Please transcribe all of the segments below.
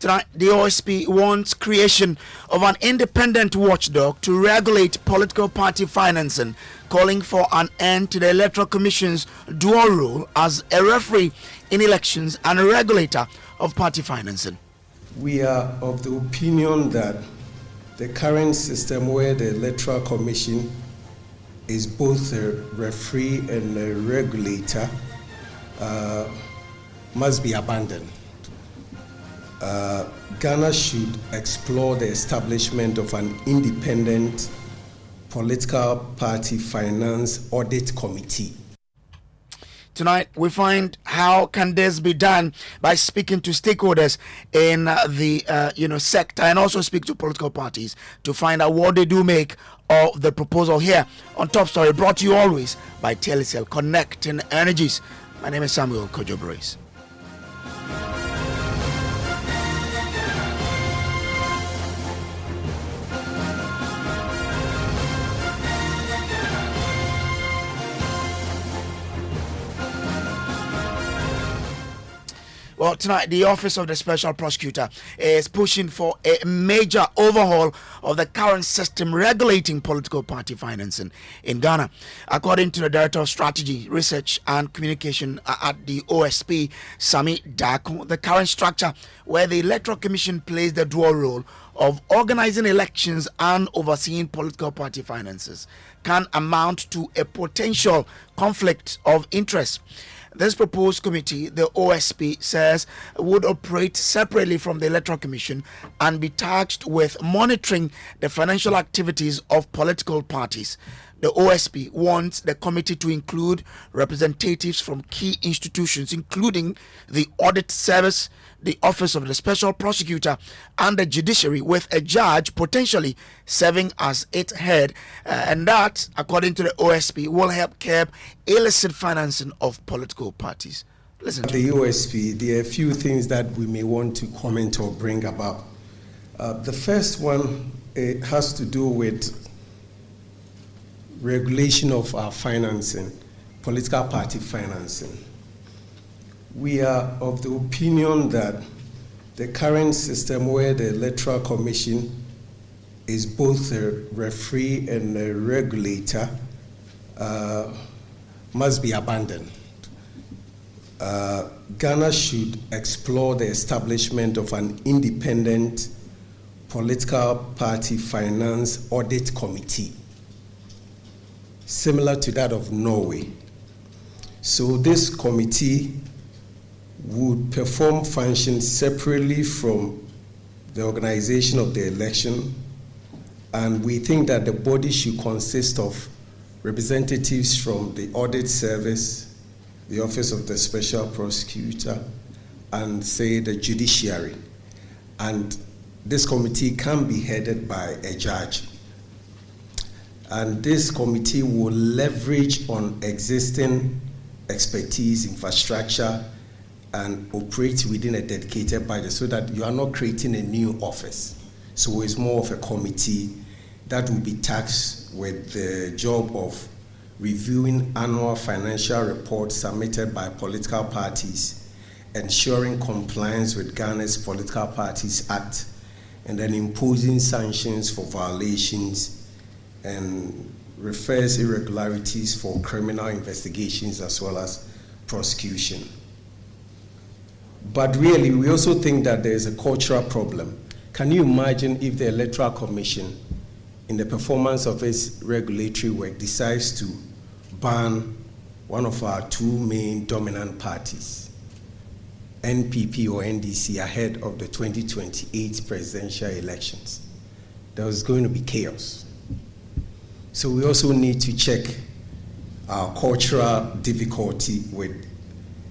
Tonight, the OSP wants creation of an independent watchdog to regulate political party financing, calling for an end to the Electoral Commission's dual role as a referee in elections and a regulator of party financing. We are of the opinion that the current system where the Electoral Commission is both a referee and a regulator must be abandoned. Ghana should explore the establishment of an independent political party finance audit committee. Tonight, we find how can this be done by speaking to stakeholders in the sector, and also speak to political parties to find out what they do make of the proposal here on Top Story, brought to you always by Telecel, connecting energies. My name is Samuel Kojo Brace. Well, tonight, the Office of the Special Prosecutor is pushing for a major overhaul of the current system regulating political party financing in Ghana. According to the Director of Strategy, Research and Communication at the OSP, Sami Dako, the current structure where the Electoral Commission plays the dual role of organizing elections and overseeing political party finances can amount to a potential conflict of interest. This proposed committee, the OSP, says would operate separately from the Electoral Commission and be tasked with monitoring the financial activities of political parties. The OSP wants the committee to include representatives from key institutions, including the Audit Service, the Office of the Special Prosecutor, and the Judiciary, with a judge potentially serving as its head. And that, according to the OSP, will help curb illicit financing of political parties. Listen to the OSP. There are a few things that we may want to comment or bring about. The first one has to do with regulation of our financing, political party financing. We are of the opinion that the current system where the Electoral Commission is both a referee and a regulator must be abandoned. Ghana should explore the establishment of an independent political party finance audit committee, similar to that of Norway. So this committee would perform functions separately from the organization of the election, and we think that the body should consist of representatives from the Audit Service, the Office of the Special Prosecutor, and say the Judiciary. And this committee can be headed by a judge. And this committee will leverage on existing expertise, infrastructure, and operate within a dedicated budget so that you are not creating a new office. So it's more of a committee that will be tasked with the job of reviewing annual financial reports submitted by political parties, ensuring compliance with Ghana's Political Parties Act, and then imposing sanctions for violations and refers irregularities for criminal investigations as well as prosecution. But really, we also think that there is a cultural problem. Can you imagine if the Electoral Commission, in the performance of its regulatory work, decides to ban one of our two main dominant parties, NPP or NDC, ahead of the 2028 presidential elections? There was going to be chaos. So we also need to check our cultural difficulty with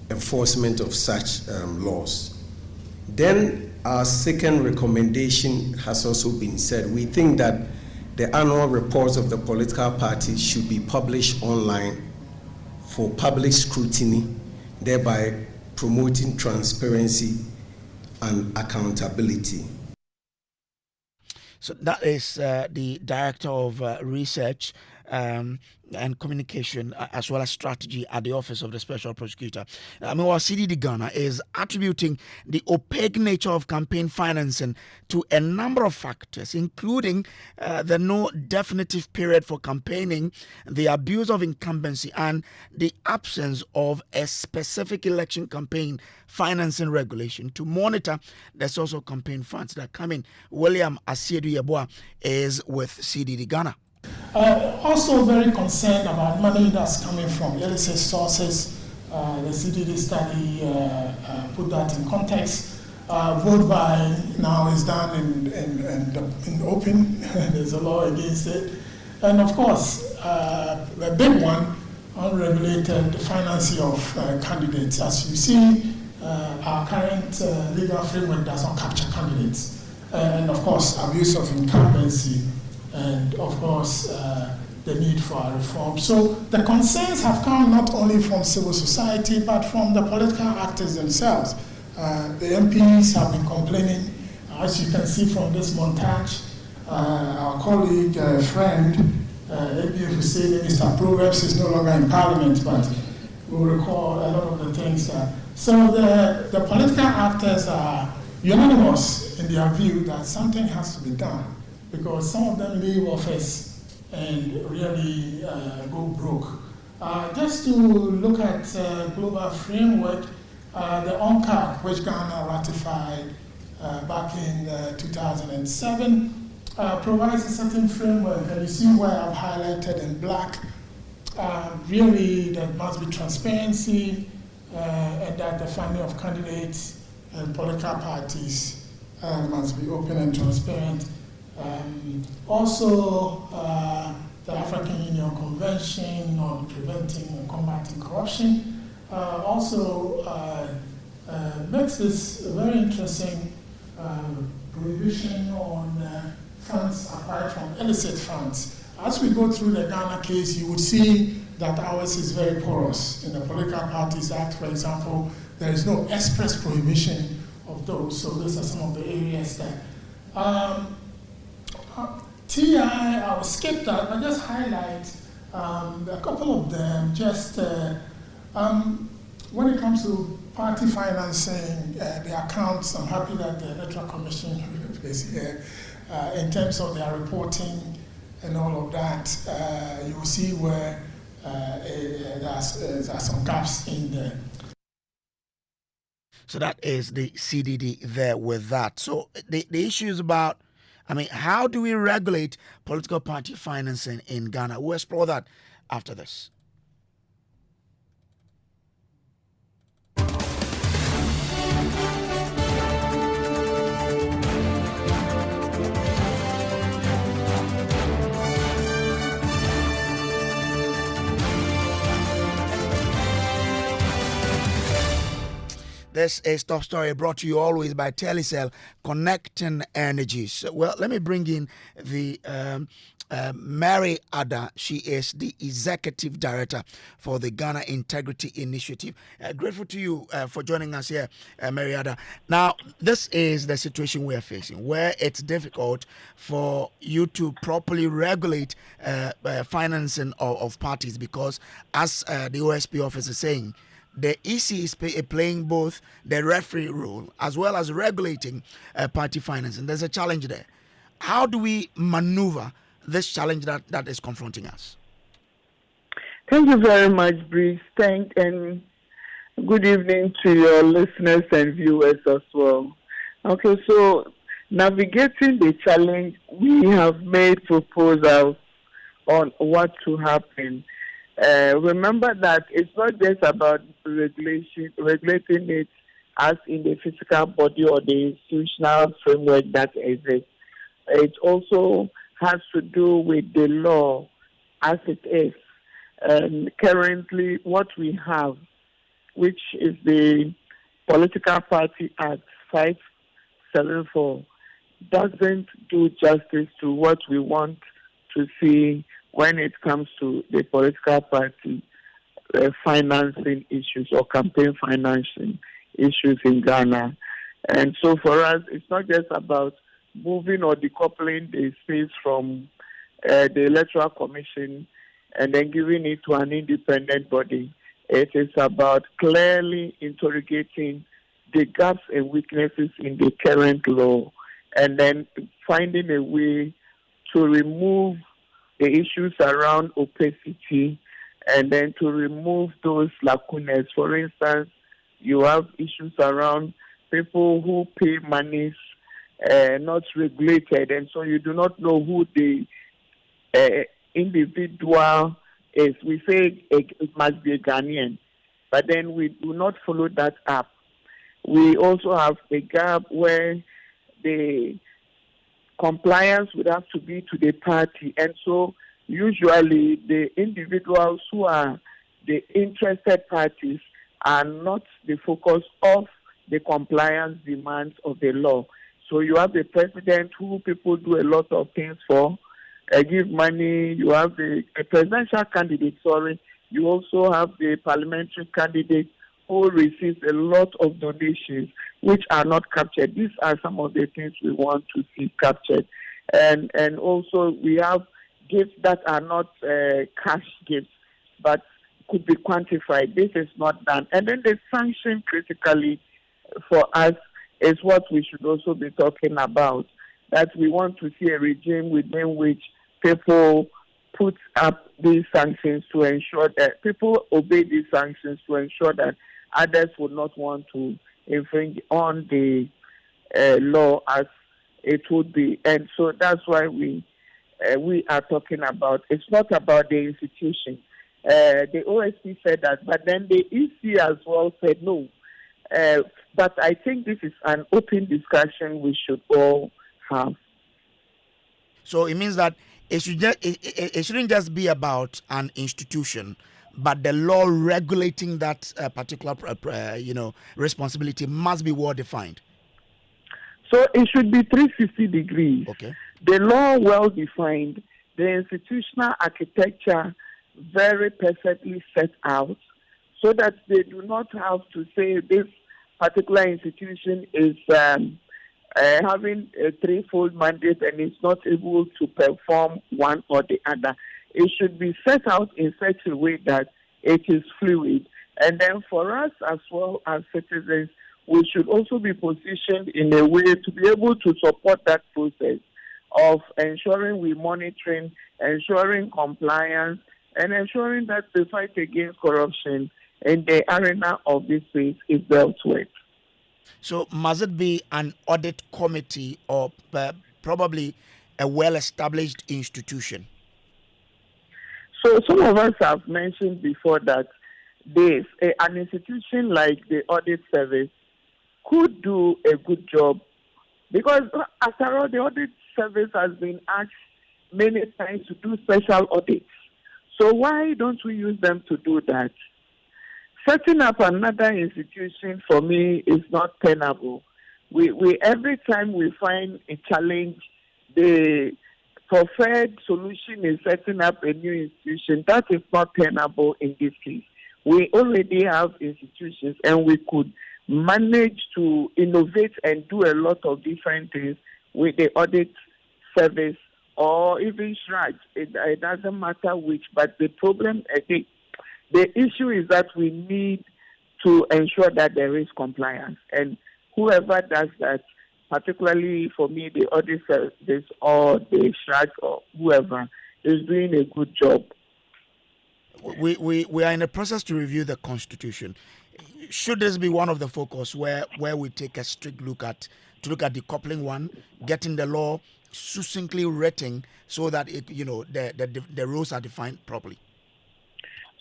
enforcement of such laws. Then our second recommendation has also been said. We think that the annual reports of the political parties should be published online for public scrutiny, thereby promoting transparency and accountability. So that is the Director of Research and communication as well as strategy at the Office of the Special Prosecutor. While CDD-Ghana is attributing the opaque nature of campaign financing to a number of factors, including the no definitive period for campaigning, the abuse of incumbency, and the absence of a specific election campaign financing regulation to monitor the source of campaign funds that come in. William Asiedu Yeboah is with CDD-Ghana. Also very concerned about money that's coming from illicit sources. The CDD study put that in context. Vote buying now is done in open. There's a law against it. And of course, the big one, unregulated, the financing of candidates. As you see, our current legal framework does not capture candidates. And of course, abuse of incumbency, and of course, the need for a reform. So the concerns have come not only from civil society, but from the political actors themselves. The MPs have been complaining, as you can see from this montage. Our colleague, friend, ABF Hussein, Mr. Proverbs, is no longer in Parliament, but we recall a lot of the things that. So the political actors are unanimous in their view that something has to be done, because some of them leave office and really go broke. Just to look at global framework, the UNCAC, which Ghana ratified back in 2007, provides a certain framework, and you see where I've highlighted in black. Really, there must be transparency, and that the funding of candidates and political parties must be open and transparent. Also, the African Union Convention on Preventing and Combating Corruption also makes this very interesting prohibition on funds acquired from illicit funds. As we go through the Ghana case, you would see that ours is very porous. In the Political Parties Act, for example, there is no express prohibition of those. So those are some of the areas that TI, I will skip that, but just highlight a couple of them. Just when it comes to party financing, the accounts, I'm happy that the Electoral Commission is here. In terms of their reporting and all of that, you will see where there are some gaps in there. So that is the CDD there with that. So the issue is about, how do we regulate political party financing in Ghana? We'll explore that after this. This is Top Story, brought to you always by Telecel, connecting energies. Well, let me bring in the Mary Ada. She is the Executive Director for the Ghana Integrity Initiative. Grateful to you for joining us here, Mary Ada. Now, this is the situation we are facing, where it's difficult for you to properly regulate financing of parties, because as the OSP office is saying, the EC is playing both the referee role as well as regulating party financing. There's a challenge there. How do we maneuver this challenge that is confronting us? Thank you very much, Bruce. And good evening to your listeners and viewers as well. Okay, so navigating the challenge, we have made proposals on what to happen. Remember that it's not just about regulating it as in the physical body or the institutional framework that exists. It also has to do with the law as it is. And currently what we have, which is the Political Party Act 574, doesn't do justice to what we want to see when it comes to the political party financing issues or campaign financing issues in Ghana. And so for us, it's not just about moving or decoupling the space from the Electoral Commission and then giving it to an independent body. It is about clearly interrogating the gaps and weaknesses in the current law, and then finding a way to remove the issues around opacity, and then to remove those lacunas. For instance, you have issues around people who pay monies not regulated, and so you do not know who the individual is. We say it must be a Ghanaian, but then we do not follow that up. We also have a gap where the compliance would have to be to the party, and so usually the individuals who are the interested parties are not the focus of the compliance demands of the law. So you have the president who people do a lot of things for, give money. You have the presidential candidate, you also have the parliamentary candidate who receives a lot of donations which are not captured. These are some of the things we want to see captured. And also we have gifts that are not cash gifts but could be quantified. This is not done. And then the sanction critically for us is what we should also be talking about, that we want to see a regime within which people put up these sanctions to ensure that people obey these sanctions to ensure that others would not want to infringe on the law as it would be. And so that's why we are talking about, it's not about the institution. The OSP said that, but then the EC as well said no. But I think this is an open discussion we should all have. So it means that it shouldn't just be about an institution, but the law regulating that particular responsibility must be well defined. So it should be 360 degrees. Okay. The law well defined, the institutional architecture very perfectly set out, so that they do not have to say this particular institution is having a threefold mandate and is not able to perform one or the other. It should be set out in such a way that it is fluid. And then for us as well as citizens, we should also be positioned in a way to be able to support that process of ensuring we monitoring, ensuring compliance, and ensuring that the fight against corruption in the arena of this space is dealt with. So must it be an audit committee or probably a well-established institution? So some of us have mentioned before that an institution like the audit service could do a good job, because after all, the audit service has been asked many times to do special audits. So why don't we use them to do that? Setting up another institution for me is not tenable. We every time we find a challenge, the preferred solution is setting up a new institution. That is not tenable in this case. We already have institutions and we could manage to innovate and do a lot of different things with the audit service or even SHRAG. It doesn't matter which, but the problem, the issue is that we need to ensure that there is compliance. And whoever does that, particularly for me, the audit service or the SHRAG or whoever, is doing a good job. We are in a process to review the Constitution. Should this be one of the focus where we take a strict look at decoupling one, getting the law succinctly written so that the rules are defined properly?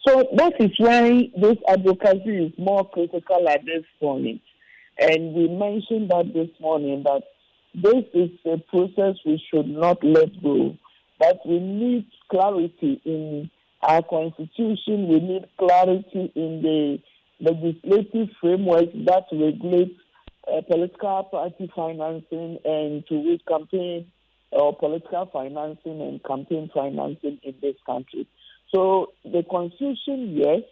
So that is why this advocacy is more critical at this point. And we mentioned that this morning, that this is a process we should not let go. That we need clarity in our constitution, we need clarity in the legislative framework that regulates political party financing and to which campaign or political financing and campaign financing in this country. So the Constitution, yes,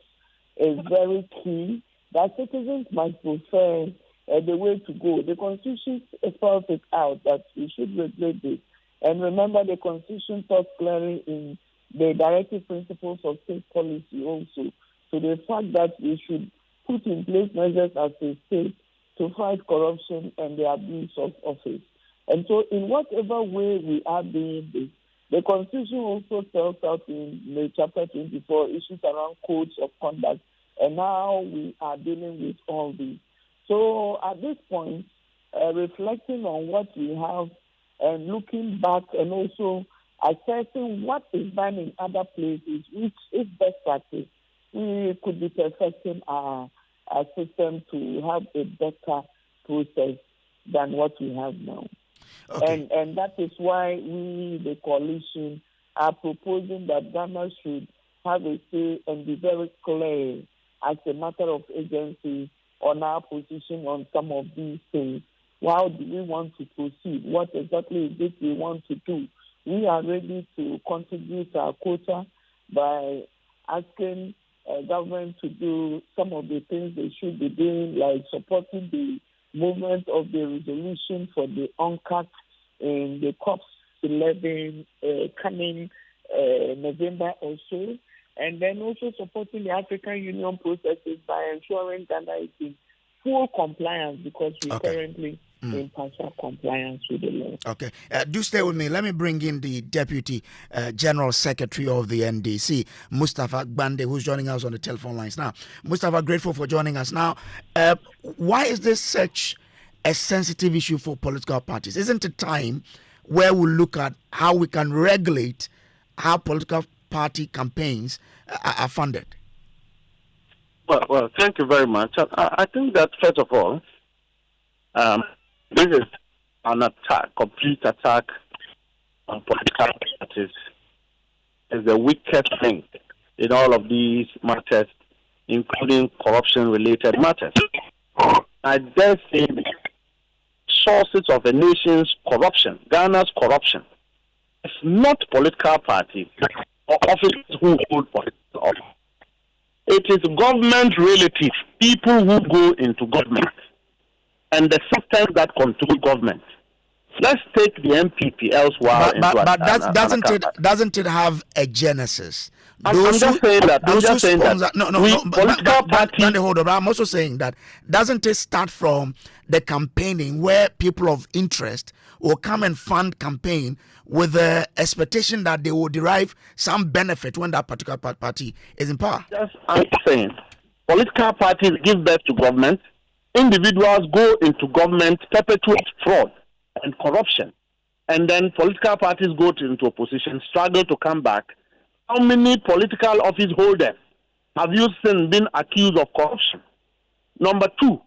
is very key, that citizens must prefer the way to go. The Constitution spells it out that we should regulate this. And remember, the Constitution talks clearly in the directive principles of state policy also. So the fact that we should put in place measures as a state to fight corruption and the abuse of office. And so in whatever way we are doing this, the Constitution also tells out in the Chapter 24 issues around codes of conduct and how we are dealing with all these. So at this point, reflecting on what we have and looking back and also assessing what is done in other places, which is best practice, we could be perfecting our system to have a better process than what we have now. Okay. And that is why we, the coalition, are proposing that Ghana should have a say and be very clear as a matter of agency on our position on some of these things. How do we want to proceed? What exactly is it we want to do? We are ready to contribute our quota by asking government to do some of the things they should be doing, like supporting the movement of the resolution for the UNCAC in the COP11 coming November or so, and then also supporting the African Union processes by ensuring Ghana is in full compliance, because we currently in partial compliance with the law. Okay. Do stay with me. Let me bring in the Deputy General Secretary of the NDC, Mustafa Gbande, who's joining us on the telephone lines now. Mustafa, grateful for joining us now. Why is this such a sensitive issue for political parties? Isn't it time where we look at how we can regulate how political party campaigns are funded? Well, thank you very much. I think that, first of all, this is an attack, complete attack on political parties. It's the weakest thing in all of these matters, including corruption-related matters. I dare say sources of a nation's corruption, Ghana's corruption, it's not political parties or officers who hold political office. It is government relatives, people who go into government, and the systems that control government. Let's take the MPP elsewhere. Doesn't it have a genesis? I'm just saying that. Political parties. Hold on. I'm also saying that doesn't it start from the campaigning, where people of interest will come and fund campaign with the expectation that they will derive some benefit when that particular party is in power? Yes, I'm saying political parties give birth to government. Individuals go into government, perpetuate fraud and corruption, and then political parties go into opposition, struggle to come back. How many political office holders have you seen been accused of corruption? Number two,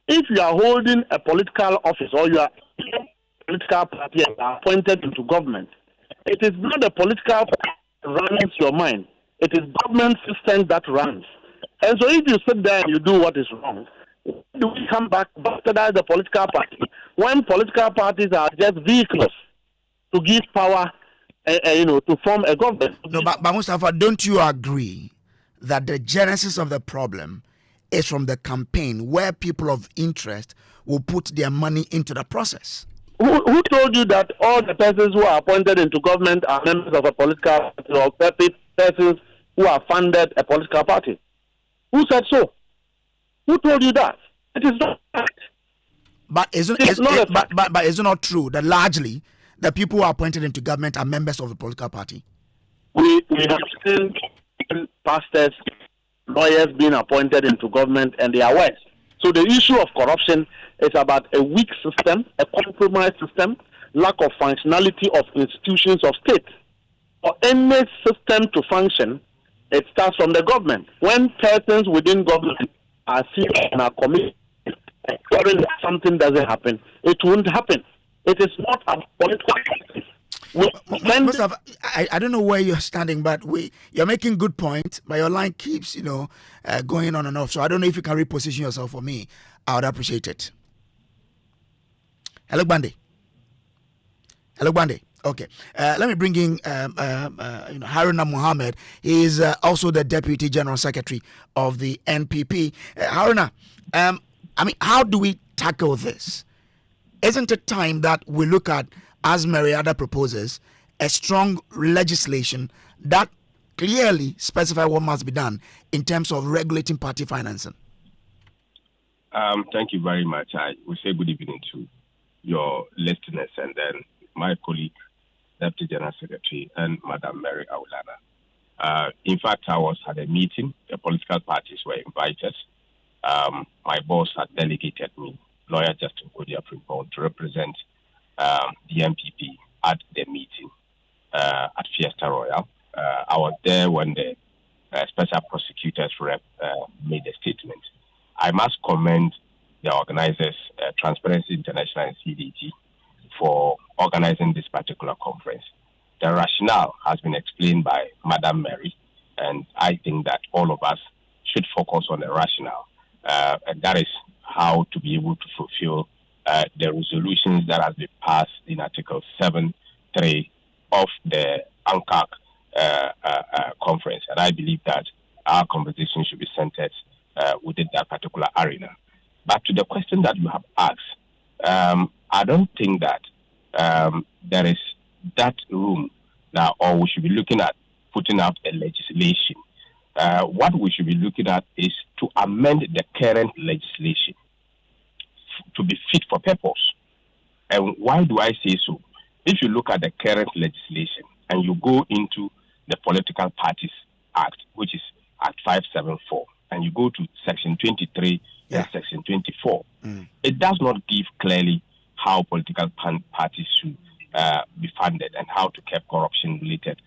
if you are holding a political office or you are a political party and are appointed into government, it is not the political party that runs your mind. It is government system that runs. And so if you sit there and you do what is wrong, do we come back bastardize the political party when political parties are just vehicles to give power, to form a government? No, but Mustafa, don't you agree that the genesis of the problem is from the campaign, where people of interest will put their money into the process? Who told you that all the persons who are appointed into government are members of a political party, or persons who are funded a political party? Who said so? Who told you that? It is not fact. But isn't it not true that largely the people who are appointed into government are members of the political party? We have seen pastors, lawyers being appointed into government, and they are worse. So the issue of corruption is about a weak system, a compromised system, lack of functionality of institutions of state. For any system to function, it starts from the government. When persons within government are seen and are committed, ensuring that something doesn't happen, it won't happen. It is not a political crisis. I don't know where you're standing, but you're making good points, but your line keeps, going on and off. So I don't know if you can reposition yourself for me. I would appreciate it. Hello, Gbande. Okay. Let me bring in Haruna Mohammed. He is also the Deputy General Secretary of the NPP. Haruna, how do we tackle this? Isn't it time that we look at, as Mariada proposes, a strong legislation that clearly specify what must be done in terms of regulating party financing? Thank you very much. I will say good evening to your listeners and then my colleague, Deputy General Secretary, and Madam Mary Aulana. In fact, I was at a meeting. The political parties were invited. My boss had delegated me, Lawyer Justin Kodia-Frimpong, to represent the MPP at the meeting at Fiesta Royal. I was there when the special prosecutor's rep made a statement. I must commend the organizers, Transparency International and CDD, for organizing this particular conference. The rationale has been explained by Madam Mary, and I think that all of us should focus on the rationale, and that is how to be able to fulfill the resolutions that has been passed in Article 7.3 of the ANCAC conference. And I believe that our conversation should be centered within that particular arena. But to the question that you have asked, I don't think that there is that room now, or we should be looking at putting out a legislation. What we should be looking at is to amend the current legislation to be fit for purpose. And why do I say so? If you look at the current legislation and you go into the Political Parties Act, which is Act 574, and you go to Section 23 and Section 24, it does not give clearly how political parties should be funded and how to curb corruption-related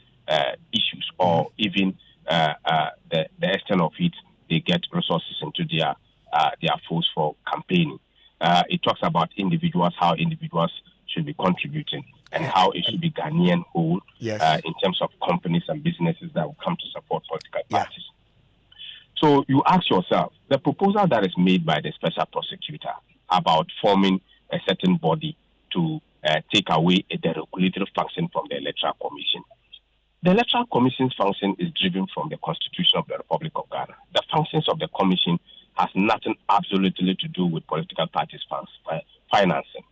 issues, or even the extent of it, they get resources into their force for campaigning. It talks about individuals, how individuals should be contributing, and how it should be Ghanaian whole in terms of companies and businesses that will come to support political parties. So you ask yourself, the proposal that is made by the special prosecutor about forming a certain body to take away the regulatory function from the Electoral Commission. The Electoral Commission's function is driven from the Constitution of the Republic of Ghana. The functions of the Commission has nothing absolutely to do with political parties' financing.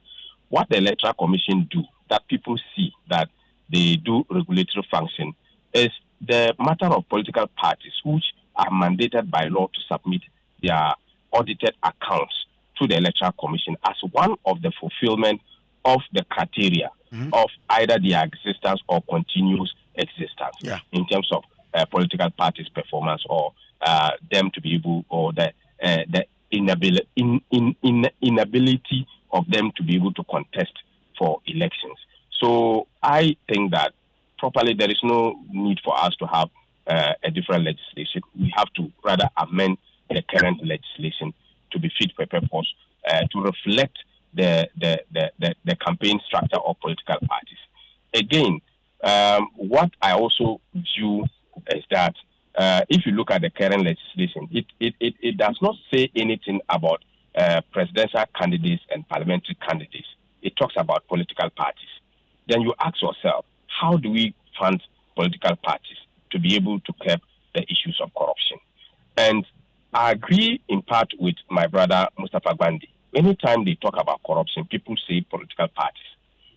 What the Electoral Commission do, that people see that they do regulatory function, is the matter of political parties which are mandated by law to submit their audited accounts to the Electoral Commission as one of the fulfillment of the criteria of either their existence or continuous existence in terms of political parties' performance, or them to be able, or the inability of them to be able to contest for elections. So I think that properly there is no need for us to have a different legislation. We have to rather amend the current legislation to be fit for purpose, to reflect the campaign structure of political parties. Again, what I also view is that if you look at the current legislation, it does not say anything about presidential candidates and parliamentary candidates. It talks about political parties. Then you ask yourself, how do we fund political parties to be able to curb the issues of corruption? And I agree in part with my brother Mustafa Gwandi. Anytime they talk about corruption, people say political parties.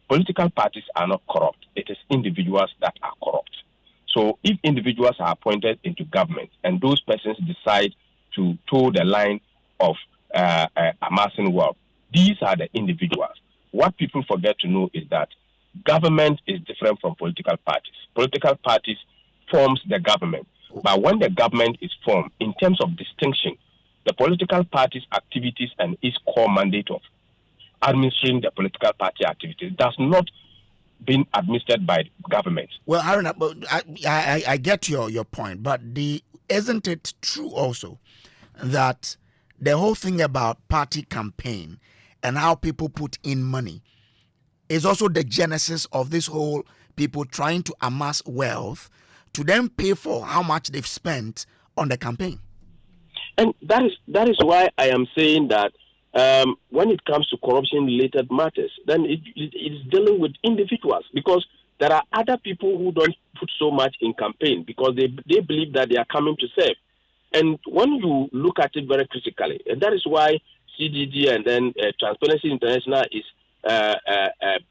Political parties are not corrupt. It is individuals that are corrupt. So if individuals are appointed into government and those persons decide to toe the line of amassing wealth, these are the individuals. What people forget to know is that government is different from political parties. Political parties forms the government. But when the government is formed, in terms of distinction, the political party's activities and its core mandate of administering the political party activities does not been administered by government. Well, Haruna, I get your point, but isn't it true also that the whole thing about party campaign and how people put in money is also the genesis of this whole people trying to amass wealth to then pay for how much they've spent on the campaign? And that is why I am saying that when it comes to corruption-related matters, then it is dealing with individuals, because there are other people who don't put so much in campaign because they believe that they are coming to serve. And when you look at it very critically, and that is why CDD and then Transparency International is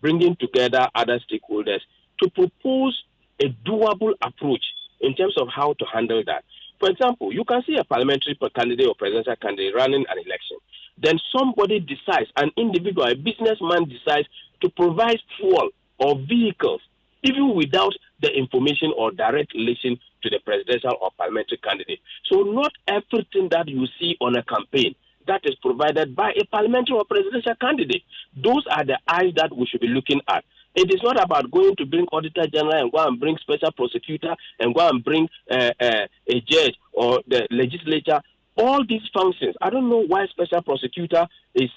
bringing together other stakeholders to propose a doable approach in terms of how to handle that. For example, you can see a parliamentary candidate or presidential candidate running an election. Then somebody decides, an individual, a businessman decides to provide fuel or vehicles, even without the information or direct relation to the presidential or parliamentary candidate. So not everything that you see on a campaign that is provided by a parliamentary or presidential candidate. Those are the eyes that we should be looking at. It is not about going to bring Auditor General and go and bring Special Prosecutor and go and bring a judge or the legislature. All these functions, I don't know why Special Prosecutor is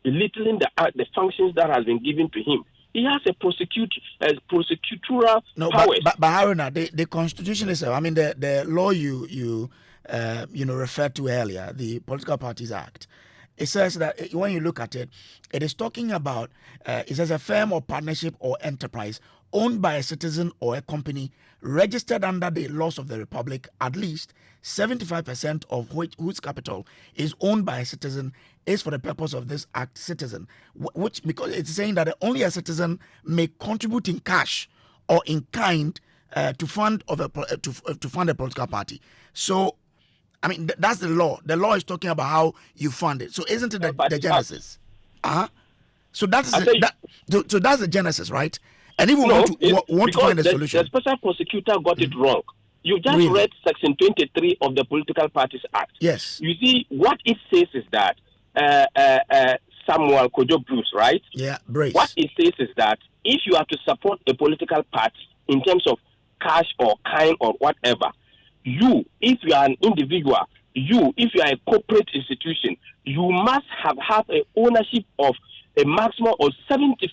belittling the functions that has been given to him. He has a prosecutorial powers. But Haruna, the Constitution is, I mean, the law you referred to earlier, the Political Parties Act. It says that when you look at it, it is talking about, it says a firm or partnership or enterprise owned by a citizen or a company registered under the laws of the Republic, at least 75% of whose capital is owned by a citizen is for the purpose of this act citizen, which, because it's saying that only a citizen may contribute in cash or in kind to fund a political party. So, I mean, that's the law. The law is talking about how you fund it. So isn't it the genesis? So that's the genesis, right? And if we want to find a solution. The special prosecutor got it wrong. You just read Section 23 of the Political Parties Act. Yes. You see, what it says is that Samuel Kojo Bruce, right? Yeah, Brace. What it says is that if you are to support a political party in terms of cash or kind or whatever, you, if you are an individual, if you are a corporate institution, you must have a ownership of a maximum of 75%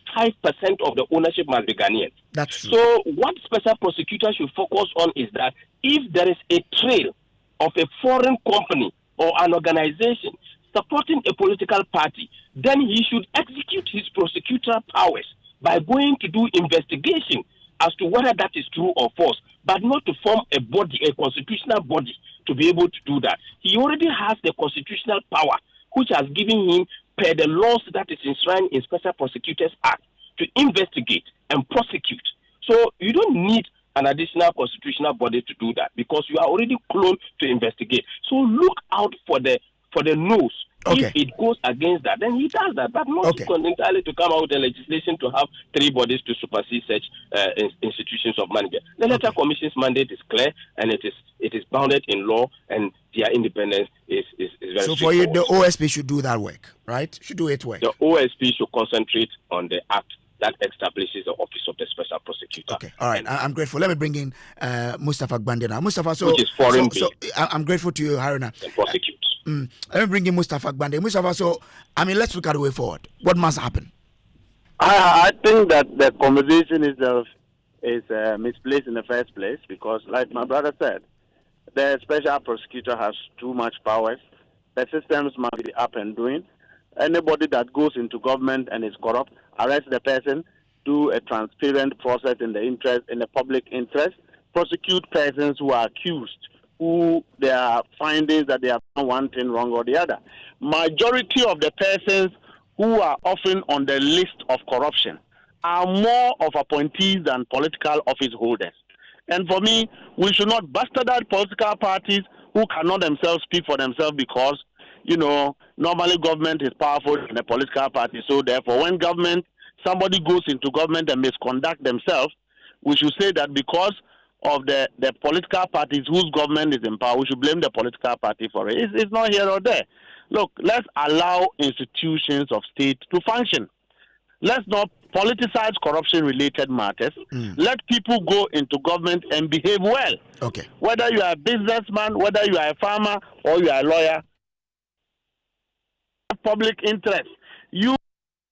of the ownership must be Ghanaian. That's true. So what special prosecutor should focus on is that if there is a trail of a foreign company or an organization supporting a political party, then he should execute his prosecutorial powers by going to do investigation as to whether that is true or false, but not to form a body, a constitutional body, to be able to do that. He already has the constitutional power, which has given him, per the laws that is enshrined in Special Prosecutors Act, to investigate and prosecute. So you don't need an additional constitutional body to do that, because you are already cloned to investigate. So look out for the no's. Okay. If it goes against that, then he does that, but not entirely to come out with a legislation to have 3 bodies to supersede such institutions of management. The Electoral Commission's mandate is clear, and it is bounded in law, and their independence is very So for you, the OSP should do that work, right? Should do its work. The OSP should concentrate on the act that establishes the office of the special prosecutor. Okay, all right. I'm grateful. Let me bring in Mustafa Gbande now. Mustafa, which is foreign. So I'm grateful to you, Haruna. And prosecute. Let me bring in Mustafa Gbande. Mustafa, so I mean, let's look at the way forward. What must happen? I think that the conversation is misplaced in the first place, because, like my brother said, the special prosecutor has too much powers. The systems must be up and doing. Anybody that goes into government and is corrupt, arrest the person, do a transparent process in the public interest, prosecute persons who are accused, who there are findings that they have done one thing wrong or the other. Majority of the persons who are often on the list of corruption are more of appointees than political office holders. And for me, we should not bastardize political parties who cannot themselves speak for themselves, because, normally government is powerful in a political party. So therefore, when somebody goes into government and misconduct themselves, we should say that because of the political parties whose government is in power, we should blame the political party for it. It's not here or there. Look, let's allow institutions of state to function. Let's not politicize corruption-related matters. Let people go into government and behave well. Okay. Whether you are a businessman, whether you are a farmer, or you are a lawyer, public interest. You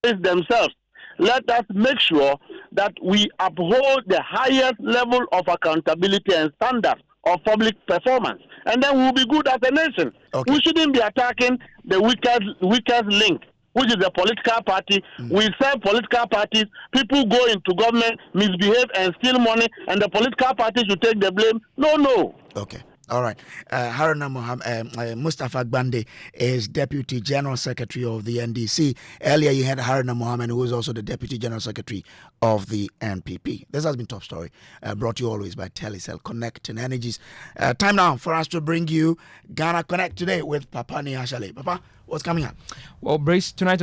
themselves. Let us make sure that we uphold the highest level of accountability and standards of public performance, and then we'll be good as a nation. Okay. We shouldn't be attacking the weakest link, which is the political party. We serve political parties. People go into government, misbehave, and steal money, and the political party should take the blame. No. Okay. All right. Haruna Mustafa Gbande is Deputy General Secretary of the NDC. Earlier, you had Haruna Mohammed, who is also the Deputy General Secretary of the NPP. This has been Top Story, brought to you always by Telecel Connecting Energies. Time now for us to bring you Ghana Connect today with Papa Niashale. Papa, what's coming up? Well, Brace, tonight